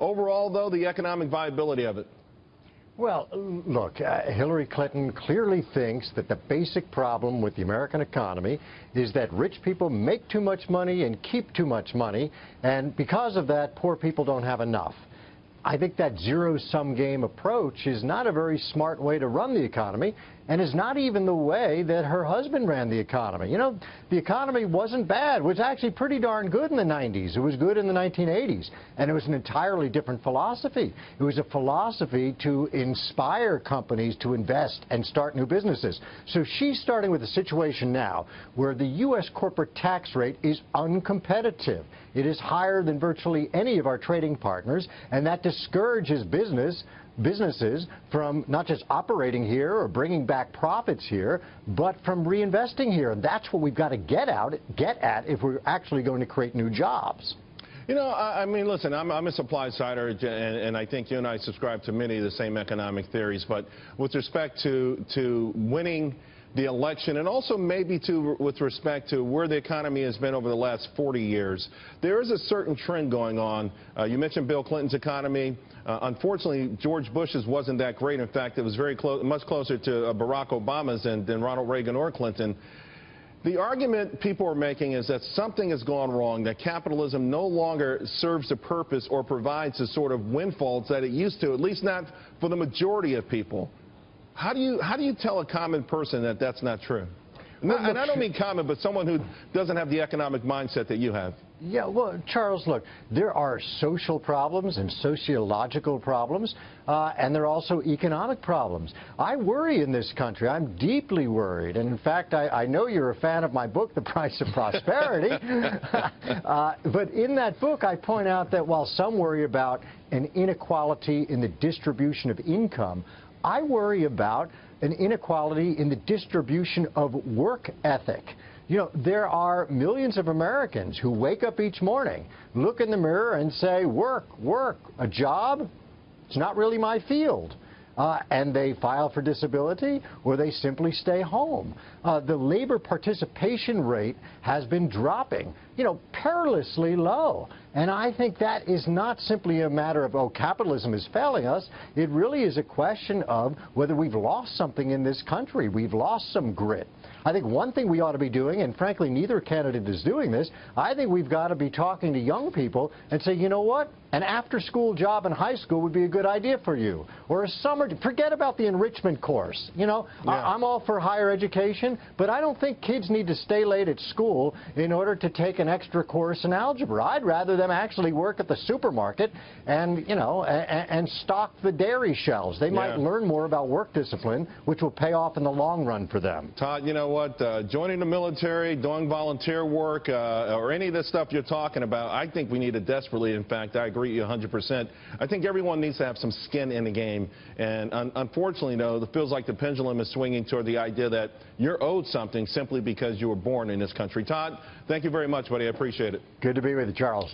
overall, though, the economic viability of it? Well, look, Hillary Clinton clearly thinks that the basic problem with the American economy is that rich people make too much money and keep too much money, and because of that, poor people don't have enough. I think that zero-sum game approach is not a very smart way to run the economy, and is not even the way that her husband ran the economy. You know, the economy wasn't bad. It was actually pretty darn good in the 90s. It was good in the 1980s, and it was an entirely different philosophy. It was a philosophy to inspire companies to invest and start new businesses. So she's starting with a situation now where the U.S. corporate tax rate is uncompetitive. It is higher than virtually any of our trading partners, and that discourages businesses from not just operating here or bringing back profits here, but from reinvesting here. And that's what we've got to get at if we're actually going to create new jobs. You know, I mean, listen, I'm a supply-sider, and I think you and I subscribe to many of the same economic theories. But with respect to winning the election, and also maybe with respect to where the economy has been over the last 40 years, there is a certain trend going on. You mentioned Bill Clinton's economy. Unfortunately, George Bush's wasn't that great. In fact, it was very much closer to Barack Obama's than Ronald Reagan or Clinton. The argument people are making is that something has gone wrong, that capitalism no longer serves the purpose or provides the sort of windfalls that it used to, at least not for the majority of people. How do you tell a common person that that's not true? And I don't mean common, but someone who doesn't have the economic mindset that you have. Yeah, well, Charles, look, there are social problems and sociological problems, and there are also economic problems. I worry in this country. I'm deeply worried. And in fact, I know you're a fan of my book, The Price of Prosperity. But in that book, I point out that while some worry about an inequality in the distribution of income, I worry about an inequality in the distribution of work ethic. You know, there are millions of Americans who wake up each morning, look in the mirror and say, work, work, a job? It's not really my field. And they file for disability, or they simply stay home. The labor participation rate has been dropping, you know, perilously low. And I think that is not simply a matter of, oh, capitalism is failing us. It really is a question of whether we've lost something in this country. We've lost some grit. I think one thing we ought to be doing, and frankly neither candidate is doing this, I think we've got to be talking to young people and say, you know what, an after-school job in high school would be a good idea for you. Or a summer, forget about the enrichment course. You know, yeah. I'm all for higher education, but I don't think kids need to stay late at school in order to take an extra course in algebra. I'd rather them actually work at the supermarket and, you know, and stock the dairy shelves. They might learn more about work discipline, which will pay off in the long run for them. Todd, you know what, joining the military, doing volunteer work, or any of the stuff you're talking about, I think we need it desperately. In fact, I agree with you 100%. I think everyone needs to have some skin in the game. And unfortunately, though, it feels like the pendulum is swinging toward the idea that you're owed something simply because you were born in this country. Todd, thank you very much, buddy. I appreciate it. Good to be with you, Charles.